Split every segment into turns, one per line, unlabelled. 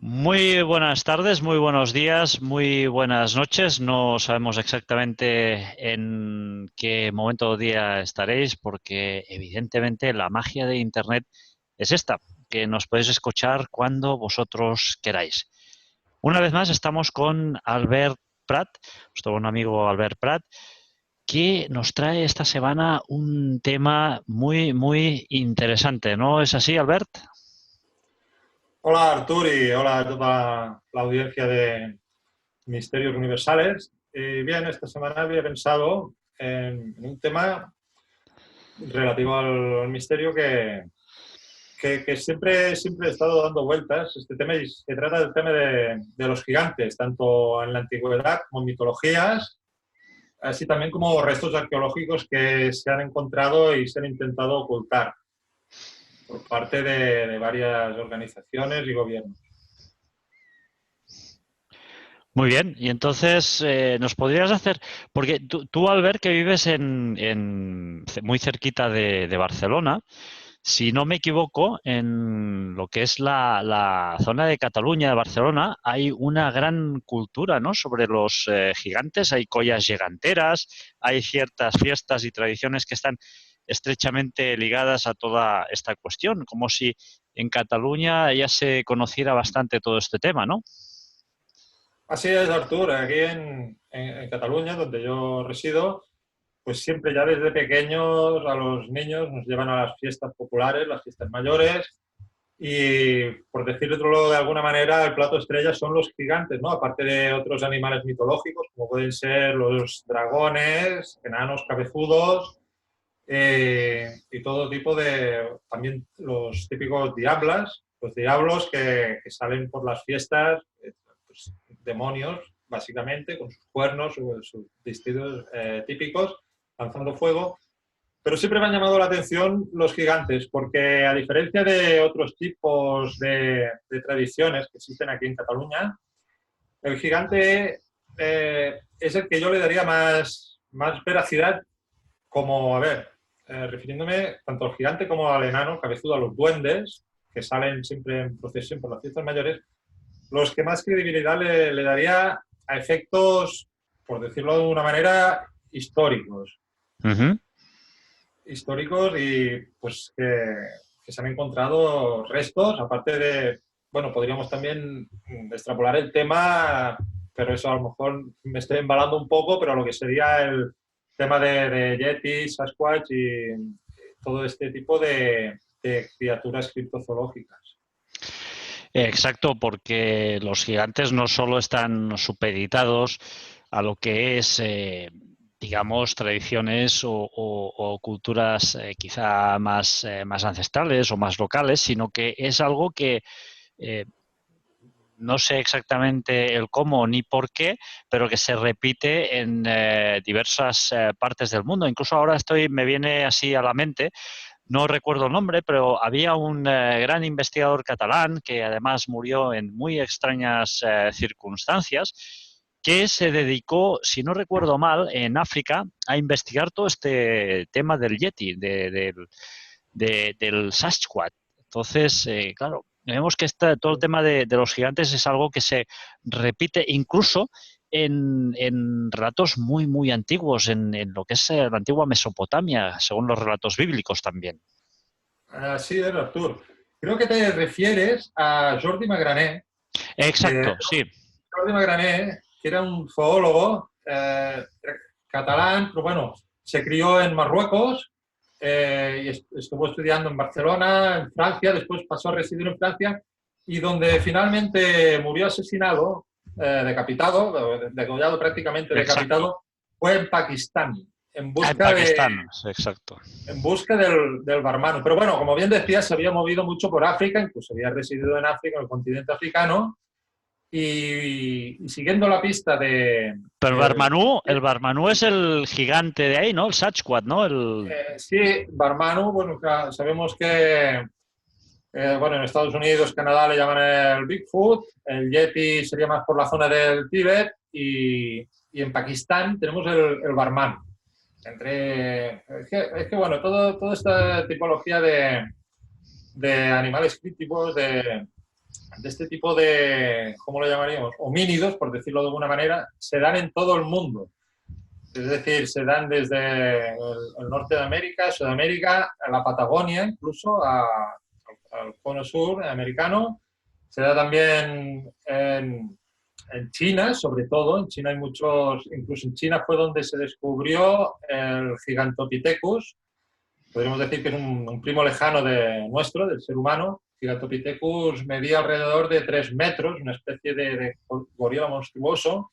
Muy buenas tardes, muy buenos días, muy buenas noches. No sabemos exactamente en qué momento o día estaréis porque evidentemente la magia de Internet es esta, que nos podéis escuchar cuando vosotros queráis. Una vez más estamos con Albert Prat, nuestro buen amigo Albert Prat, que nos trae esta semana un tema muy interesante, ¿no es así, Albert?
Hola Artur y hola a toda la audiencia de Misterios Universales. Y bien, esta semana había pensado en un tema relativo al misterio que siempre he estado dando vueltas. Este tema y se trata del tema de los gigantes, tanto en la antigüedad como en mitologías, así también como restos arqueológicos que se han encontrado y se han intentado ocultar por parte de varias organizaciones y gobiernos.
Muy bien, y entonces nos podrías hacer, porque tú Albert, que vives muy cerquita de Barcelona, si no me equivoco, en lo que es la zona de Cataluña de Barcelona, hay una gran cultura, ¿no? Sobre los gigantes, hay collas giganteras, hay ciertas fiestas y tradiciones que están estrechamente ligadas a toda esta cuestión, como si en Cataluña ya se conociera bastante todo este tema, ¿no?
Así es, Artur. Aquí en Cataluña, donde yo resido, pues siempre ya desde pequeños a los niños nos llevan a las fiestas populares, las fiestas mayores, y por decirlo de alguna manera, el plato estrella son los gigantes, ¿no? Aparte de otros animales mitológicos, como pueden ser los dragones, enanos cabezudos, y todo tipo de, también los típicos diablas, los diablos que salen por las fiestas, pues, demonios, básicamente, con sus cuernos, sus vestidos típicos, lanzando fuego. Pero siempre me han llamado la atención los gigantes, porque a diferencia de otros tipos de tradiciones que existen aquí en Cataluña, el gigante es el que yo le daría más veracidad como, a ver, refiriéndome tanto al gigante como al enano, cabezudo, a los duendes, que salen siempre en procesión por las fiestas mayores, los que más credibilidad le daría a efectos, por decirlo de una manera, históricos.
Ujú.
Históricos y pues que se han encontrado restos, aparte de, bueno, podríamos también extrapolar el tema, pero eso a lo mejor me estoy embalando un poco, pero lo que sería el tema de Yeti, Sasquatch y todo este tipo de criaturas criptozoológicas.
Exacto, porque los gigantes no solo están supeditados a lo que es, digamos, tradiciones o culturas quizá más ancestrales o más locales, sino que es algo que eh, no sé exactamente el cómo ni por qué, pero que se repite en diversas partes del mundo. Incluso ahora me viene así a la mente, no recuerdo el nombre, pero había un gran investigador catalán que además murió en muy extrañas circunstancias, que se dedicó, si no recuerdo mal, en África a investigar todo este tema del Yeti, del Sasquatch. Entonces, claro, vemos que todo el tema de los gigantes es algo que se repite incluso en relatos muy antiguos, en lo que es la antigua Mesopotamia, según los relatos bíblicos también.
Así es, Artur. Creo que te refieres a Jordi Magrané, que
Exacto, sí,
Jordi Magrané, que era un zoólogo catalán, pero bueno, se crió en Marruecos y estuvo estudiando en Barcelona, en Francia, después pasó a residir en Francia y donde finalmente murió asesinado, degollado prácticamente
exacto.
decapitado, fue en Pakistán, en
Ah, en
busca
Pakistán, sí, exacto.
del barmano. Pero bueno, como bien decía, se había movido mucho por África, incluso había residido en África, en el continente africano, y siguiendo la pista
Pero
del...
El Barmanú es el gigante de ahí, ¿no? El Sasquatch, ¿no?
Sí, Barmanu, bueno, sabemos que bueno, en Estados Unidos, Canadá le llaman el Bigfoot, el Yeti sería más por la zona del Tíbet y en Pakistán tenemos el Barmanu. Es que bueno, toda esta tipología de animales críticos, de este tipo de, ¿cómo lo llamaríamos? Homínidos, por decirlo de alguna manera, se dan en todo el mundo. Es decir, se dan desde el norte de América, Sudamérica, a la Patagonia, incluso al cono sur americano. Se da también en China, sobre todo. En China hay muchos, incluso en China fue donde se descubrió el Gigantopithecus. Podríamos decir que es un primo lejano de nuestro, del ser humano. Gigantopithecus medía alrededor de 3 metros, una especie de gorila monstruoso,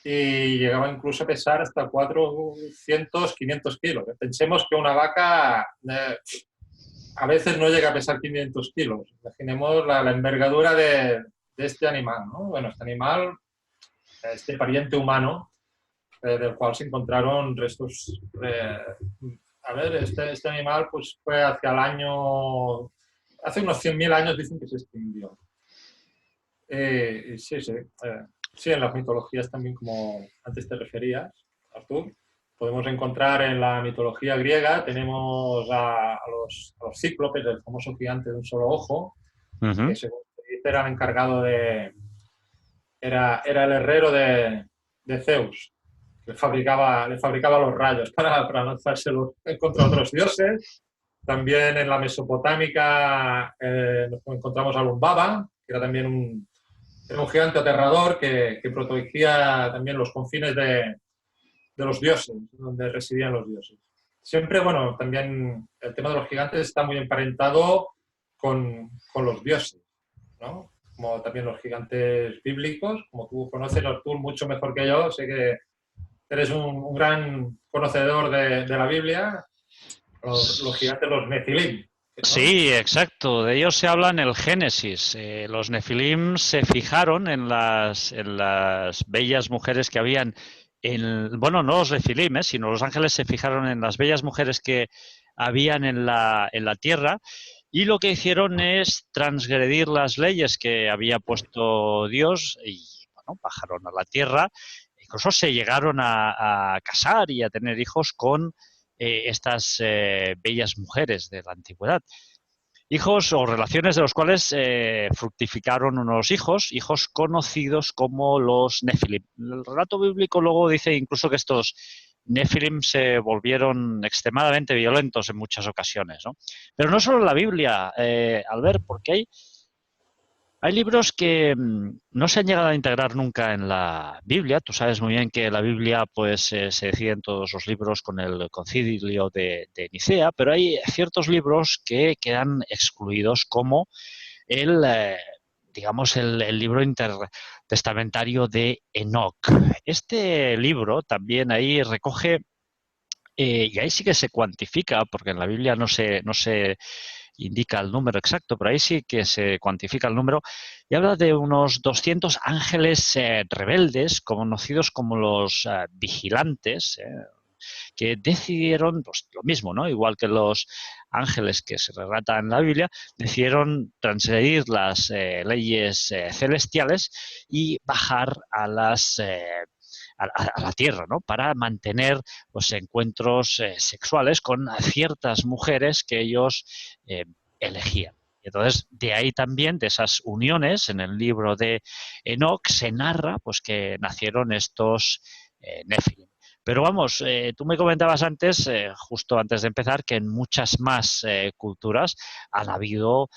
y llegaba incluso a pesar hasta 400, 500 kilos. Pensemos que una vaca a veces no llega a pesar 500 kilos. Imaginemos la envergadura de este animal, ¿no? Bueno, este animal, este pariente humano, del cual se encontraron restos. A ver, este animal pues, fue hacia el año. Hace unos 100.000 años dicen que se extinguió. Sí, sí. Sí, en las mitologías también, como antes te referías, Artur, podemos encontrar en la mitología griega, tenemos a los cíclopes, el famoso gigante de un solo ojo, que según se dice era el encargado de... Era el herrero de Zeus, que le fabricaba los rayos para lanzárselos contra otros dioses. También en la Mesopotámica nos encontramos a Lumbaba, que era también era un gigante aterrador que protegía también los confines de los dioses, donde residían los dioses. Siempre, bueno, también el tema de los gigantes está muy emparentado con los dioses, ¿no? Como también los gigantes bíblicos, como tú conoces, Artur, mucho mejor que yo. Sé que eres un gran conocedor de la Biblia, los gigantes, los Nefilim.
Sí, exacto. De ellos se habla en el Génesis. Los Nefilim se fijaron en las bellas mujeres que habían bueno, no los Nefilim, sino los ángeles se fijaron en las bellas mujeres que habían en la tierra, y lo que hicieron es transgredir las leyes que había puesto Dios y, bueno, bajaron a la tierra. Incluso se llegaron a casar y a tener hijos con estas bellas mujeres de la antigüedad. Hijos o relaciones de los cuales fructificaron unos hijos conocidos como los Nefilim. El relato bíblico luego dice incluso que estos Nefilim se volvieron extremadamente violentos en muchas ocasiones, ¿no? Pero no solo en la Biblia, Albert, porque hay libros que no se han llegado a integrar nunca en la Biblia. Tú sabes muy bien que la Biblia pues se deciden todos los libros con el concilio de Nicea, pero hay ciertos libros que quedan excluidos, como digamos, el libro intertestamentario de Enoc. Este libro también ahí recoge, y ahí sí que se cuantifica, porque en la Biblia no se indica el número exacto, pero ahí sí que se cuantifica el número, y habla de unos 200 ángeles rebeldes, conocidos como los vigilantes, que decidieron, pues lo mismo, ¿no? Igual que los ángeles que se relatan en la Biblia, decidieron transgredir las leyes celestiales y bajar a la tierra, ¿no? Para mantener los encuentros sexuales con ciertas mujeres que ellos elegían. Entonces, de ahí también, de esas uniones, en el libro de Enoc se narra pues, que nacieron estos Nefilim. Pero vamos, tú me comentabas antes, justo antes de empezar, que en muchas más culturas han habido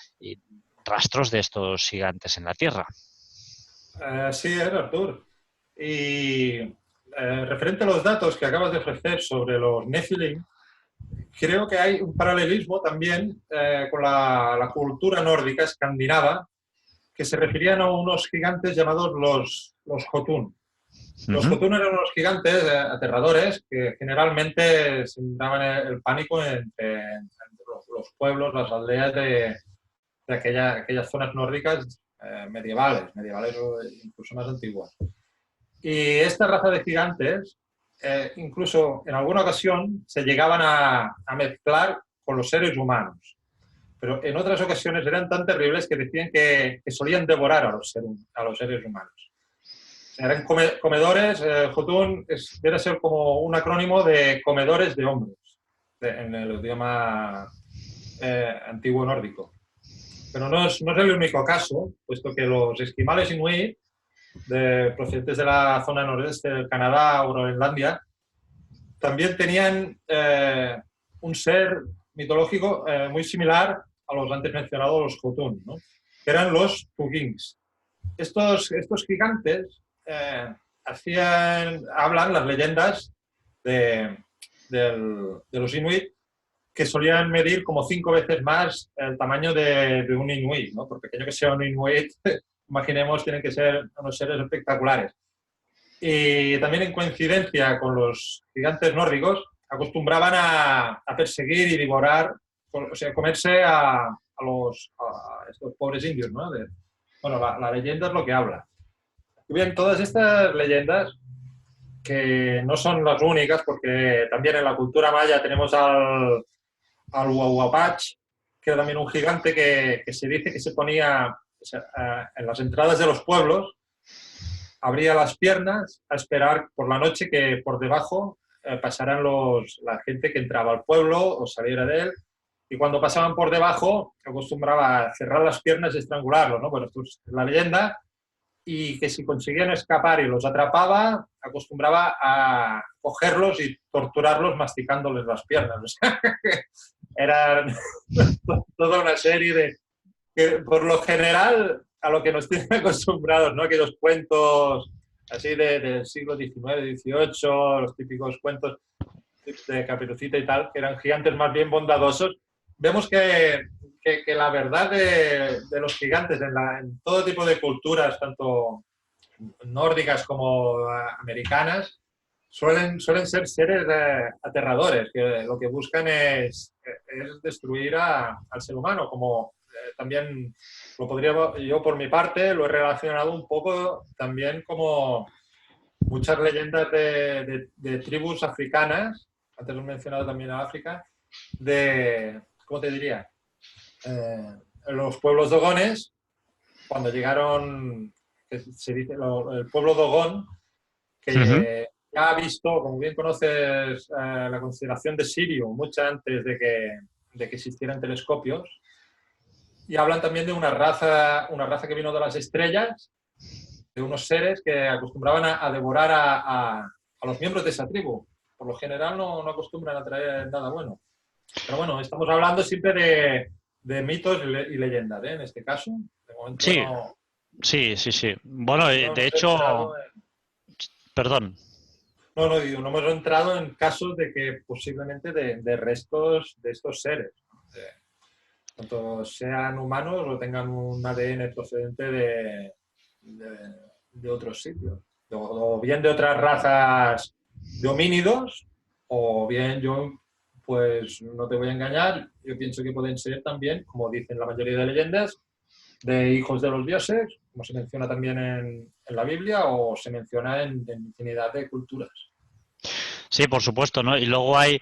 rastros de estos gigantes en la Tierra.
Sí, Artur. Y referente a los datos que acabas de ofrecer sobre los Nephilim, creo que hay un paralelismo también con la cultura nórdica escandinava, que se referían a unos gigantes llamados los Jotun. Los Jotun eran unos gigantes aterradores que generalmente sembraban el pánico entre los pueblos, las aldeas de aquellas zonas nórdicas medievales o incluso más antiguas. Y esta raza de gigantes, incluso en alguna ocasión, se llegaban a mezclar con los seres humanos. Pero en otras ocasiones eran tan terribles que decían que solían devorar a los seres humanos. Eran comedores, Jotun debe ser como un acrónimo de comedores de hombres, en el idioma antiguo nórdico. pero no es el único caso, puesto que los esquimales inuit, procedentes de la zona noroeste del Canadá o Groenlandia, también tenían un ser mitológico muy similar a los antes mencionados, los Jotun, ¿no? Que eran los Tugings. Estos gigantes hablan las leyendas de los Inuit, que solían medir como 5 veces más el tamaño de un Inuit, ¿no? Por pequeño que sea un Inuit, imaginemos, tienen que ser unos seres espectaculares. Y también en coincidencia con los gigantes nórdicos, acostumbraban a perseguir y devorar, o sea, comerse a estos pobres indios, ¿no? Bueno, la leyenda es lo que habla. Y bien, todas estas leyendas, que no son las únicas, porque también en la cultura maya tenemos al Huahuapach, que era también un gigante que se dice que se ponía, o sea, en las entradas de los pueblos, abría las piernas a esperar por la noche que por debajo pasaran la gente que entraba al pueblo o saliera de él, y cuando pasaban por debajo acostumbraba a cerrar las piernas y estrangularlos, ¿no? Bueno, esto es la leyenda, y que si conseguían escapar y los atrapaba, acostumbraba a cogerlos y torturarlos masticándoles las piernas. O sea, eran toda una serie que, por lo general, a lo que nos tienen acostumbrados, ¿no? Aquellos cuentos así del siglo XIX, XVIII, los típicos cuentos de Caperucita y tal, que eran gigantes más bien bondadosos. Vemos que la verdad de los gigantes en todo tipo de culturas, tanto nórdicas como americanas, suelen ser seres aterradores, que lo que buscan es destruir al ser humano, como también lo podría, yo por mi parte, lo he relacionado un poco también como muchas leyendas de tribus africanas, antes lo he mencionado también a África, ¿cómo te diría? Los pueblos dogones, cuando llegaron, que se dice el pueblo dogón, que ya ha visto, como bien conoces, la constelación de Sirio mucho antes de que existieran telescopios, y hablan también de una raza que vino de las estrellas, de unos seres que acostumbraban a devorar a los miembros de esa tribu. Por lo general no acostumbran a traer nada bueno. Pero bueno, estamos hablando siempre de mitos y leyendas, ¿eh? En este caso. De momento
Sí, sí. Bueno,
no
de
hemos
hecho,
entrado
perdón.
digo, no hemos entrado en casos de que posiblemente de restos de estos seres, ¿no? Tanto sean humanos o tengan un ADN procedente de otros sitios. O bien de otras razas de homínidos, o bien yo, pues no te voy a engañar, yo pienso que pueden ser también, como dicen la mayoría de leyendas, de hijos de los dioses, como se menciona también en la Biblia o se menciona en infinidad de culturas.
Sí, por supuesto, ¿no? Y luego hay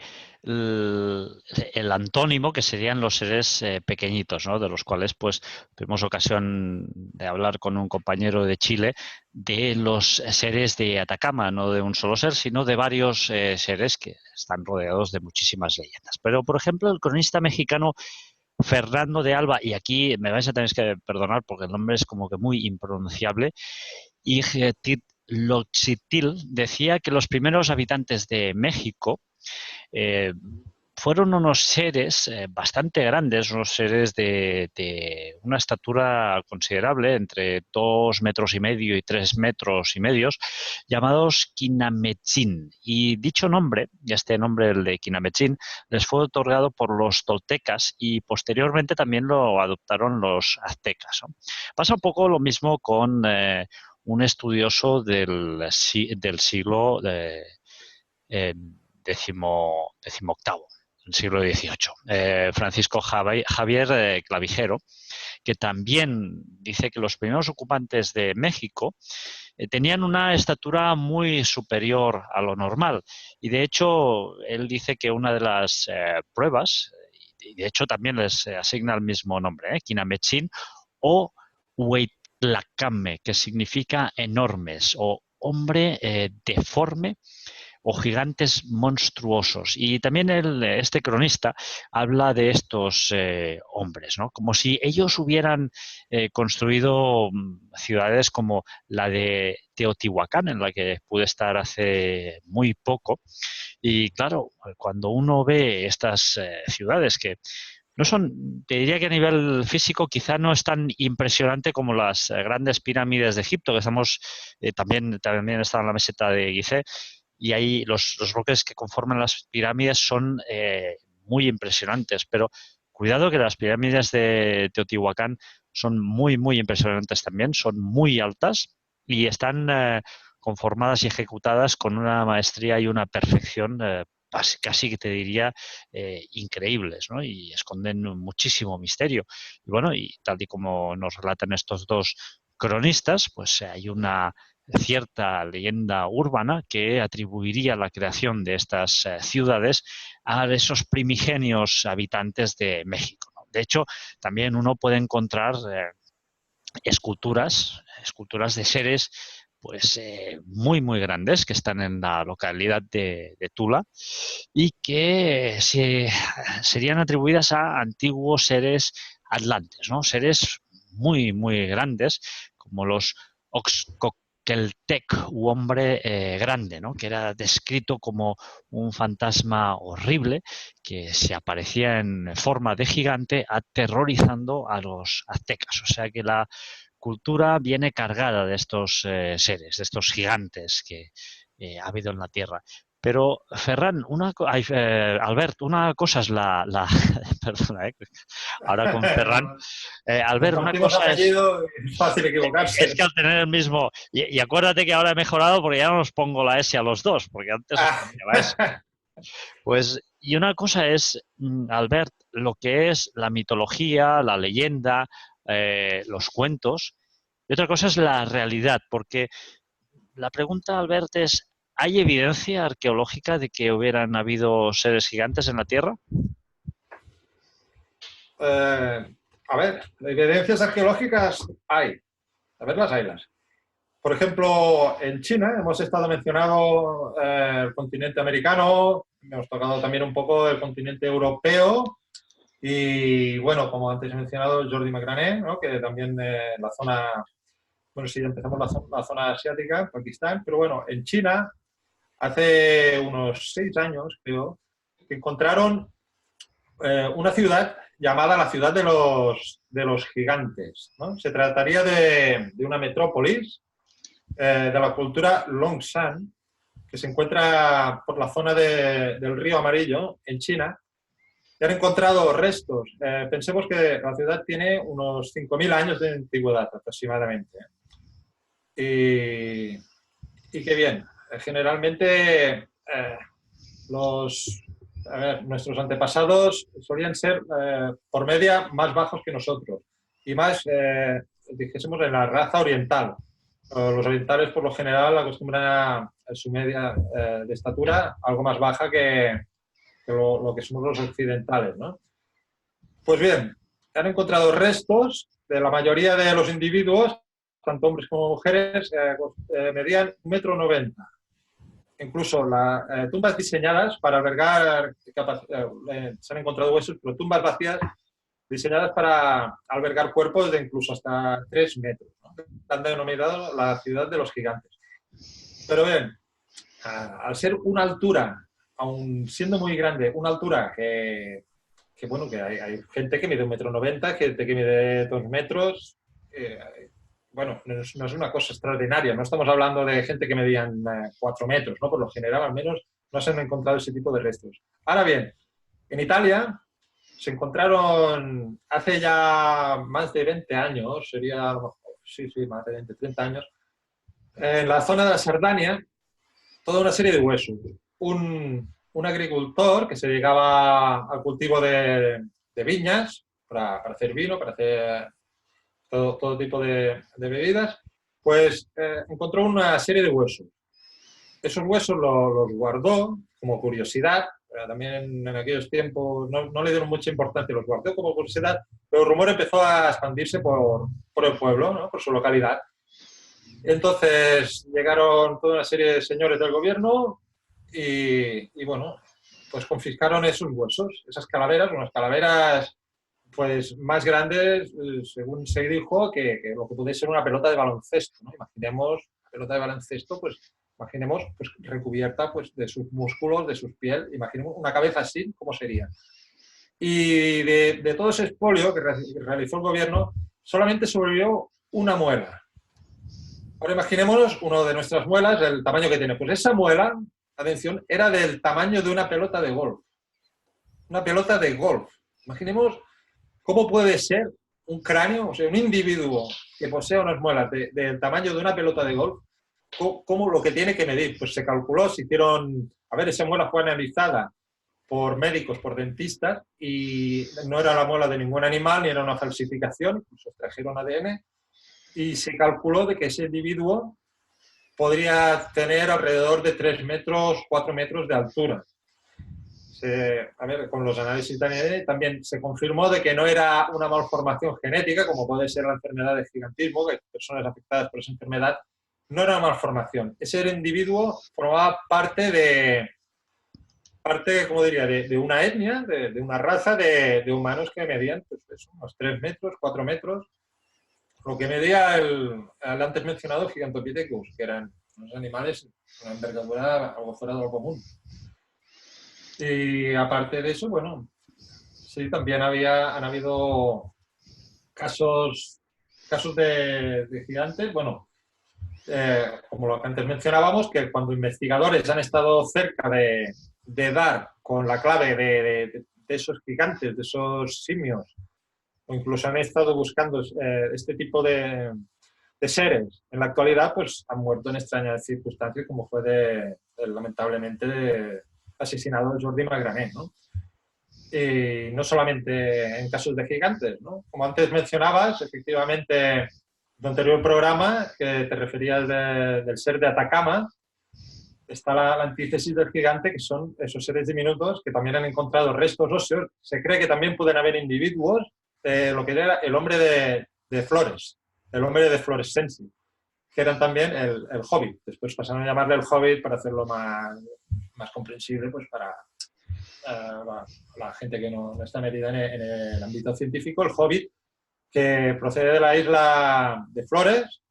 el antónimo, que serían los seres pequeñitos, ¿no? De los cuales, pues, tuvimos ocasión de hablar con un compañero de Chile de los seres de Atacama, no de un solo ser, sino de varios seres que están rodeados de muchísimas leyendas. Pero, por ejemplo, el cronista mexicano Fernando de Alba, y aquí me vais a tener que perdonar porque el nombre es como que muy impronunciable, y Loxitil decía que los primeros habitantes de México eh, fueron unos seres bastante grandes, unos seres de una estatura considerable, entre 2,5 metros y 3,5 metros, llamados Quinametzin. Y dicho nombre, y este nombre, el de Quinametzin, les fue otorgado por los toltecas y posteriormente también lo adoptaron los aztecas, ¿no? Pasa un poco lo mismo con un estudioso del siglo eh, decimoctavo, el siglo XVIII, Francisco Javier Clavijero, que también dice que los primeros ocupantes de México tenían una estatura muy superior a lo normal. Y de hecho, él dice que una de las pruebas, y de hecho también les asigna el mismo nombre, Quinamechín o Huitlacame, que significa enormes o hombre deforme o gigantes monstruosos. Y también este cronista habla de estos hombres, ¿no? Como si ellos hubieran construido ciudades como la de Teotihuacán, en la que pude estar hace muy poco. Y claro, cuando uno ve estas ciudades que no son, te diría que a nivel físico quizá no es tan impresionante como las grandes pirámides de Egipto, que estamos, también está en la meseta de Gizeh, y ahí los bloques que conforman las pirámides son muy impresionantes, pero cuidado que las pirámides de Teotihuacán son muy, muy impresionantes también, son muy altas y están conformadas y ejecutadas con una maestría y una perfección casi que te diría increíbles, ¿no? Y esconden muchísimo misterio. Y bueno, y tal y como nos relatan estos dos cronistas, pues hay una cierta leyenda urbana que atribuiría la creación de estas ciudades a esos primigenios habitantes de México, ¿no? De hecho, también uno puede encontrar esculturas de seres pues muy muy grandes que están en la localidad de Tula y que serían atribuidas a antiguos seres atlantes, ¿no? Seres muy muy grandes como los Oxcoqueltec u hombre grande, ¿no? Que era descrito como un fantasma horrible que se aparecía en forma de gigante aterrorizando a los aztecas. O sea que la cultura viene cargada de estos seres, de estos gigantes que ha habido en la Tierra. Pero, Ferran, Albert, una cosa es perdona, ahora con Ferran. Albert, una
Compartimos
cosa
apellido, es fácil
es
equivocarse.
que al tener el mismo... Y acuérdate que ahora he mejorado porque ya no os pongo la S a los dos, porque antes os ponía la S. Pues, y una cosa es, Albert, lo que es la mitología, la leyenda, los cuentos, y otra cosa es la realidad, porque la pregunta, Albert, es, ¿hay evidencia arqueológica de que hubieran habido seres gigantes en la Tierra?
A ver, evidencias arqueológicas hay. A ver, las haylas. Por ejemplo, en China hemos estado mencionando el continente americano, hemos tocado también un poco el continente europeo y, bueno, como antes he mencionado, Jordi Magrané, ¿no? Que también la zona, bueno, sí, empezamos la zona asiática, Pakistán, pero bueno, en China, hace unos 6 años, creo, que encontraron una ciudad llamada la ciudad de los gigantes, ¿no? Se trataría de una metrópolis de la cultura Longshan, que se encuentra por la zona del río Amarillo, en China, y han encontrado restos. Pensemos que la ciudad tiene unos 5.000 años de antigüedad aproximadamente. Y, y qué bien. Generalmente nuestros antepasados solían ser por media más bajos que nosotros y más, dijésemos, en la raza oriental. Los orientales, por lo general, acostumbran a su media de estatura algo más baja que lo que somos los occidentales, ¿no? Pues bien, han encontrado restos de la mayoría de los individuos, tanto hombres como mujeres, medían 1,90 m. Incluso las tumbas diseñadas para albergar, se han encontrado huesos, pero tumbas vacías diseñadas para albergar cuerpos de incluso hasta 3 metros, ¿no? Han denominado la ciudad de los gigantes. Pero bien, al ser una altura, aun siendo muy grande, una altura bueno, que hay gente que mide 1,90 m, gente que mide 2 metros, bueno, no es una cosa extraordinaria, no estamos hablando de gente que medían 4 metros, ¿no? Por lo general, al menos, no se han encontrado ese tipo de restos. Ahora bien, en Italia se encontraron hace ya más de 20 años, sería, sí, más de 20, 30 años, en la zona de la Sardania, toda una serie de huesos. Un agricultor que se dedicaba al cultivo de viñas para hacer vino, para hacer todo tipo de bebidas, pues encontró una serie de huesos. Esos huesos los guardó como curiosidad, también en aquellos tiempos no le dieron mucha importancia, los guardó como curiosidad, pero el rumor empezó a expandirse por el pueblo, ¿no? Por su localidad. Entonces llegaron toda una serie de señores del gobierno, y bueno, pues confiscaron esos huesos, esas calaveras, unas calaveras pues más grandes, según se dijo, que lo que puede ser una pelota de baloncesto, ¿no? Imaginemos una pelota de baloncesto, pues imaginemos pues, recubierta pues, de sus músculos, de sus piel, imaginemos una cabeza así, ¿cómo sería? Y de todo ese expolio que realizó el gobierno, solamente sobrevivió una muela. Ahora imaginémonos uno de nuestras muelas, el tamaño que tiene. Pues esa muela, atención, era del tamaño de una pelota de golf. Una pelota de golf. Imaginemos cómo puede ser un cráneo, o sea, un individuo que posea unas muelas del tamaño de una pelota de golf, ¿cómo lo que tiene que medir? Pues se calculó, se hicieron, a ver, esa muela fue analizada por médicos, por dentistas, y no era la muela de ningún animal, ni era una falsificación, incluso extrajeron ADN, y se calculó de que ese individuo podría tener alrededor de 3 metros, 4 metros de altura. A ver, con los análisis de ADN también se confirmó de que no era una malformación genética, como puede ser la enfermedad de gigantismo, que hay personas afectadas por esa enfermedad, no era una malformación. Ese individuo formaba parte, como diría, de una etnia, de una raza de humanos que medían pues, eso, unos 3 metros, 4 metros, lo que medía el antes mencionado Gigantopithecus, que eran unos animales de una envergadura algo fuera de lo común. Y aparte de eso, bueno, sí, también han habido casos de gigantes, bueno, como lo que antes mencionábamos, que cuando investigadores han estado cerca de dar con la clave de esos gigantes, de esos simios, o incluso han estado buscando este tipo de seres en la actualidad, pues han muerto en extrañas circunstancias, como fue lamentablemente asesinado de Jordi Magrané, ¿no? Y no solamente en casos de gigantes, ¿no? Como antes mencionabas, efectivamente, en tu anterior programa, que te referías del ser de Atacama, está la antítesis del gigante, que son esos seres diminutos que también han encontrado restos óseos. Se cree que también pueden haber individuos de lo que era el hombre de Flores, el hombre de Florescensi, que eran también el Hobbit. Después pasaron a llamarle el Hobbit para hacerlo más comprensible pues para la gente que no está metida en el ámbito científico. El Hobbit, que procede de la isla de Flores,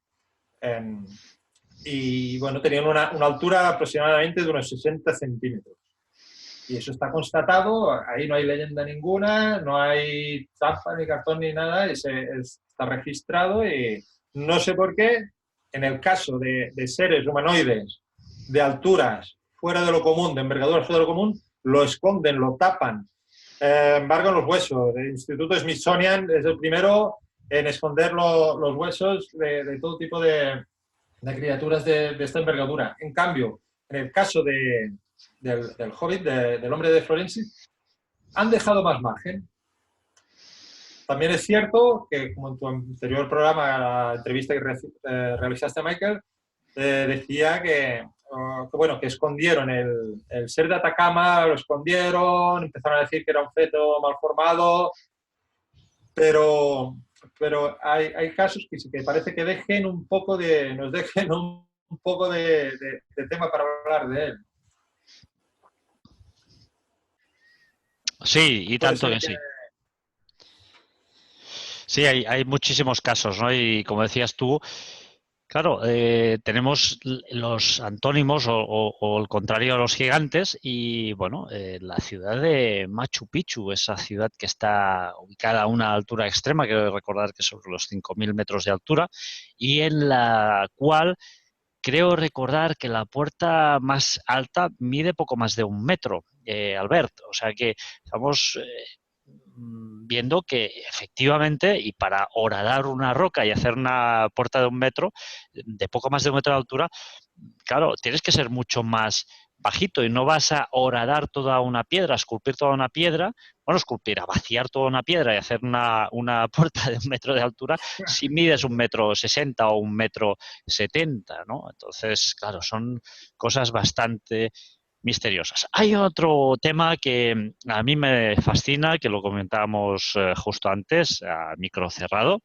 y bueno, tenían una altura aproximadamente de unos 60 centímetros. Y eso está constatado, ahí no hay leyenda ninguna, no hay tapa, ni cartón, ni nada, está registrado y no sé por qué, en el caso de seres humanoides de alturas fuera de lo común, de envergaduras fuera de lo común, lo esconden, lo tapan, embargan los huesos. El Instituto Smithsonian es el primero en esconder los huesos de todo tipo de criaturas de esta envergadura. En cambio, en el caso del Hobbit, del hombre de Florensis, han dejado más margen. También es cierto que, como en tu anterior programa, la entrevista que realizaste a Michael, decía bueno, que escondieron el ser de Atacama, lo escondieron, empezaron a decir que era un feto mal formado, pero hay casos que parece que nos dejen un poco de tema para hablar de él.
Sí, y
Puede
tanto
ser
que sí. Sí, hay muchísimos casos, ¿no? Y como decías tú, claro, tenemos los antónimos o el contrario a los gigantes y, bueno, la ciudad de Machu Picchu, esa ciudad que está ubicada a una altura extrema, quiero recordar que sobre los 5.000 metros de altura, y en la cual creo recordar que la puerta más alta mide poco más de 1 metro, Albert. O sea que estamos viendo que efectivamente, y para horadar una roca y hacer una puerta de 1 metro, de poco más de 1 metro de altura, claro, tienes que ser mucho más bajito y no vas a horadar toda una piedra, esculpir toda una piedra, bueno, esculpir, a vaciar toda una piedra y hacer una puerta de 1 metro de altura si mides 1,60 m o 1,70 m, ¿no? Entonces, claro, son cosas bastante misteriosas. Hay otro tema que a mí me fascina, que lo comentábamos justo antes, a micro cerrado,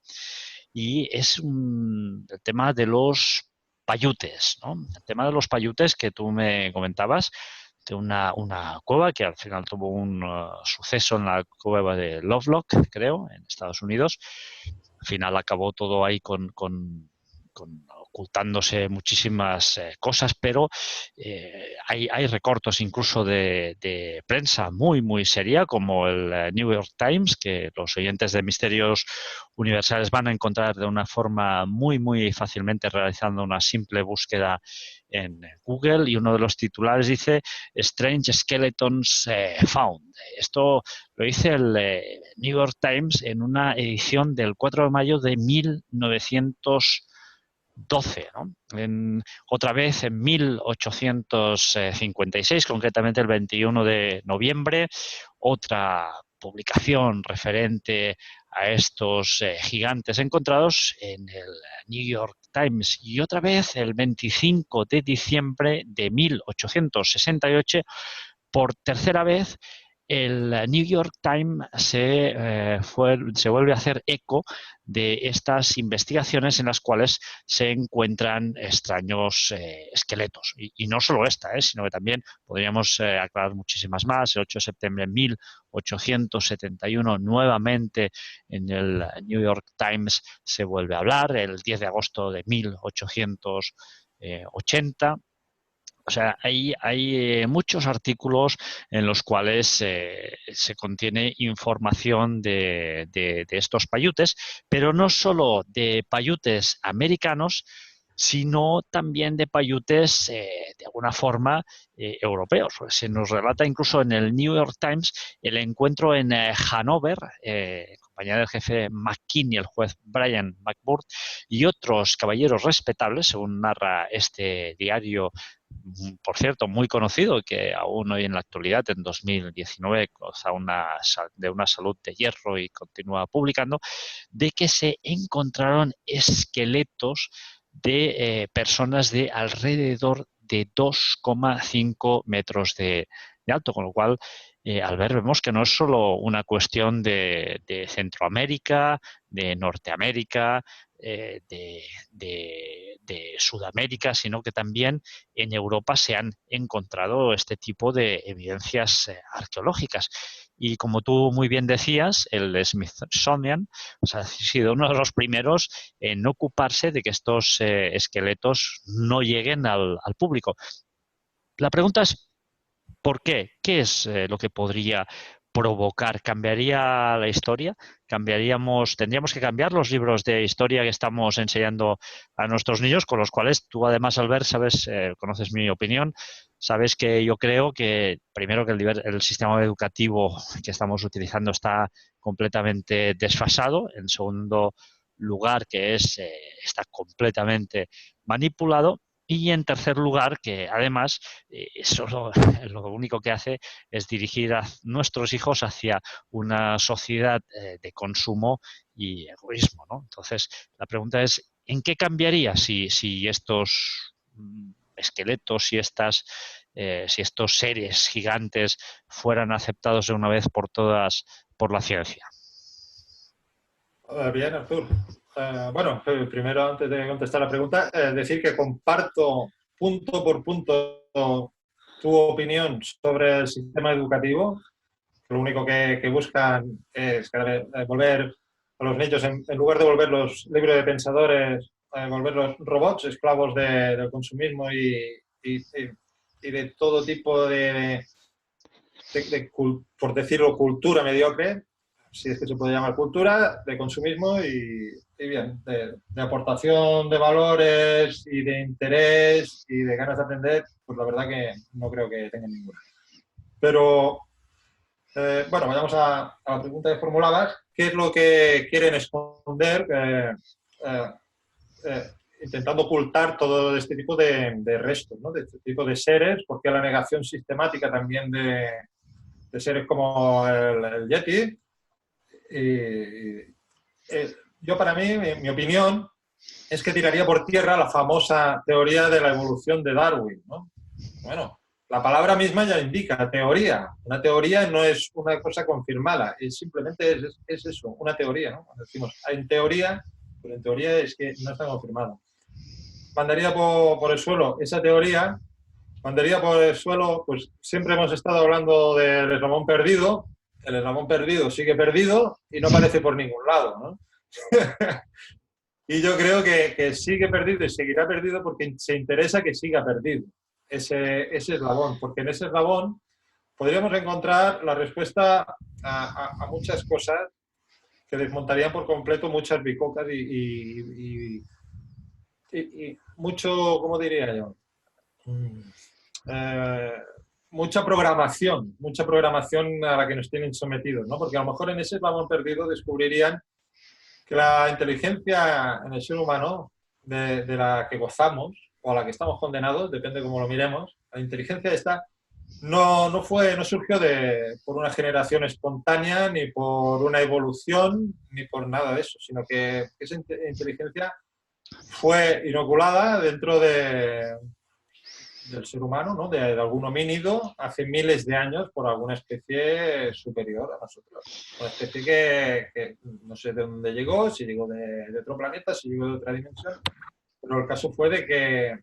y es el tema de los payutes, ¿no? El tema de los payutes que tú me comentabas, de una cueva que al final tuvo un suceso en la cueva de Lovelock, creo, en Estados Unidos. Al final acabó todo ahí con ocultándose muchísimas cosas, pero hay recortes incluso de prensa muy seria, como el New York Times, que los oyentes de Misterios Universales van a encontrar de una forma muy fácilmente realizando una simple búsqueda en Google, y uno de los titulares dice Strange Skeletons Found. Esto lo dice el New York Times en una edición del 4 de mayo de 1912, ¿no? Otra vez en 1856, concretamente el 21 de noviembre, otra publicación referente a estos gigantes encontrados en el New York Times, y otra vez el 25 de diciembre de 1868, por tercera vez, el New York Times se vuelve a hacer eco de estas investigaciones en las cuales se encuentran extraños esqueletos. Y no solo esta, sino que también podríamos aclarar muchísimas más. El 8 de septiembre de 1871, nuevamente en el New York Times se vuelve a hablar. El 10 de agosto de 1880. O sea, hay muchos artículos en los cuales se contiene información de estos payutes, pero no solo de payutes americanos, sino también de payutes de alguna forma europeos. Se nos relata incluso en el New York Times el encuentro en Hanover, compañía del jefe McKinney, el juez Brian McBurd y otros caballeros respetables, según narra este diario, por cierto, muy conocido, que aún hoy en la actualidad, en 2019, goza de una salud de hierro y continúa publicando, de que se encontraron esqueletos de personas de alrededor de 2,5 metros de alto, con lo cual, al ver, vemos que no es solo una cuestión de Centroamérica, de Norteamérica, de Sudamérica, sino que también en Europa se han encontrado este tipo de evidencias arqueológicas. Y como tú muy bien decías, el Smithsonian, o sea, ha sido uno de los primeros en ocuparse de que estos esqueletos no lleguen al público. La pregunta es, ¿por qué? ¿Qué es lo que podría provocar? ¿Cambiaría la historia? ¿Tendríamos que cambiar los libros de historia que estamos enseñando a nuestros niños, con los cuales tú además, Albert, sabes, conoces mi opinión, sabes que yo creo que primero que el sistema educativo que estamos utilizando está completamente desfasado, en segundo lugar que está completamente manipulado, y en tercer lugar, que además eso lo único que hace es dirigir a nuestros hijos hacia una sociedad de consumo y egoísmo, ¿no? Entonces, la pregunta es, ¿en qué cambiaría si estos esqueletos, si estos seres gigantes fueran aceptados de una vez por todas por la ciencia?
Bien, Artur. Bueno, primero, antes de contestar la pregunta, decir que comparto punto por punto tu opinión sobre el sistema educativo. Lo único que buscan es volver a los niños, en lugar de volverlos libres de pensadores, volverlos robots, esclavos del consumismo y de todo tipo por decirlo, cultura mediocre, si es que se puede llamar cultura, de consumismo y bien, de aportación de valores y de interés y de ganas de aprender, pues la verdad que no creo que tengan ninguna. Pero, bueno, vayamos a la pregunta que formulabas. ¿Qué es lo que quieren esconder intentando ocultar todo este tipo de restos, ¿no? De este tipo de seres? Porque la negación sistemática también de seres como el Yeti. Yo, para mí, mi opinión es que tiraría por tierra la famosa teoría de la evolución de Darwin, ¿no? Bueno, la palabra misma ya indica teoría. Una teoría no es una cosa confirmada, simplemente es eso, una teoría, ¿no? Cuando decimos en teoría, pero en teoría es que no está confirmada. mandaría por el suelo esa teoría, mandaría por el suelo, pues siempre hemos estado hablando del eslabón perdido, el eslabón perdido sigue perdido y no aparece por ningún lado, ¿no? Y yo creo que sigue perdido y seguirá perdido porque se interesa que siga perdido ese eslabón, porque en ese eslabón podríamos encontrar la respuesta a muchas cosas que desmontarían por completo muchas bicocas y mucho, ¿cómo diría yo? Eh, mucha programación a la que nos tienen sometidos, ¿no? Porque a lo mejor en ese eslabón perdido descubrirían que la inteligencia en el ser humano, de la que gozamos o a la que estamos condenados, depende de cómo lo miremos, la inteligencia esta no surgió por una generación espontánea, ni por una evolución, ni por nada de eso, sino que esa inteligencia fue inoculada dentro del ser humano, ¿no? De algún homínido, hace miles de años por alguna especie superior a nosotros. Una especie que no sé de dónde llegó, si llegó de otro planeta, si llegó de otra dimensión, pero el caso fue de que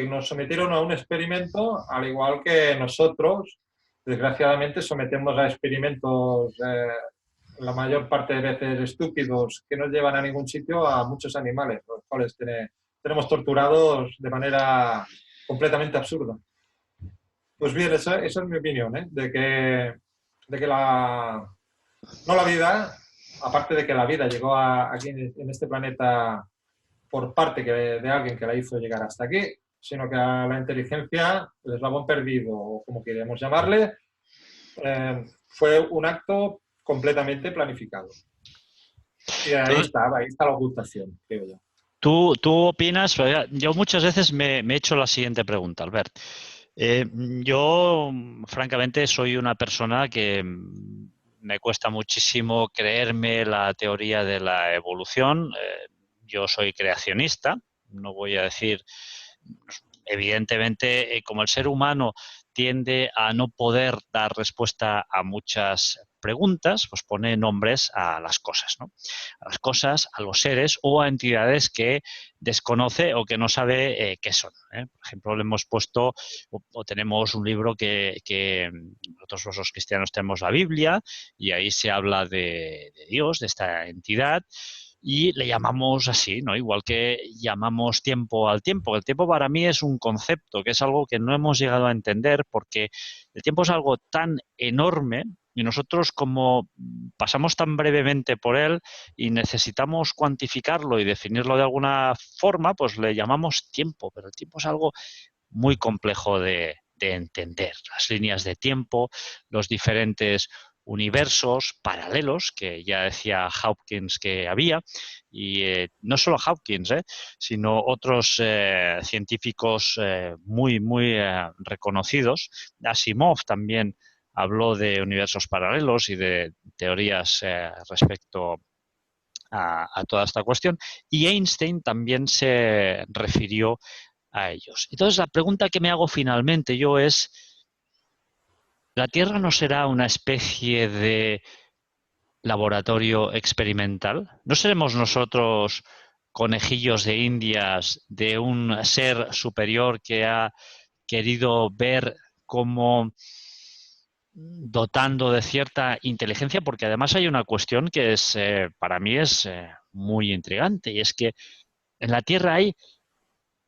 nos sometieron a un experimento, al igual que nosotros, desgraciadamente, sometemos a experimentos la mayor parte de veces estúpidos que no llevan a ningún sitio a muchos animales, los cuales tenemos torturados de manera completamente absurda. Pues bien, esa es mi opinión, ¿eh? De que no la vida, aparte de que la vida llegó aquí en este planeta por parte de alguien que la hizo llegar hasta aquí, sino que a la inteligencia, el eslabón perdido, o como queremos llamarle, fue un acto completamente planificado. Y ahí está la ocultación, creo yo.
¿Tú opinas? Yo muchas veces me he hecho la siguiente pregunta, Albert. Yo, francamente, soy una persona que me cuesta muchísimo creerme la teoría de la evolución. Yo soy creacionista, no voy a decir, evidentemente, como el ser humano tiende a no poder dar respuesta a muchas preguntas, pues pone nombres a las cosas, ¿no? A las cosas, a los seres o a entidades que desconoce o que no sabe qué son, ¿eh? Por ejemplo, le hemos puesto o tenemos un libro que nosotros los cristianos tenemos la Biblia y ahí se habla de Dios, de esta entidad, y le llamamos así, ¿no? Igual que llamamos tiempo al tiempo. El tiempo para mí es un concepto, que es algo que no hemos llegado a entender porque el tiempo es algo tan enorme y nosotros como pasamos tan brevemente por él y necesitamos cuantificarlo y definirlo de alguna forma, pues le llamamos tiempo, pero el tiempo es algo muy complejo de entender. Las líneas de tiempo, los diferentes universos paralelos, que ya decía Hawkins que había, y no solo Hawkins, sino otros científicos muy reconocidos. Asimov también habló de universos paralelos y de teorías respecto a toda esta cuestión, y Einstein también se refirió a ellos. Entonces, la pregunta que me hago finalmente yo es, ¿la Tierra no será una especie de laboratorio experimental? ¿No seremos nosotros conejillos de indias de un ser superior que ha querido ver cómo dotando de cierta inteligencia? Porque además hay una cuestión que es para mí es muy intrigante, y es que en la Tierra hay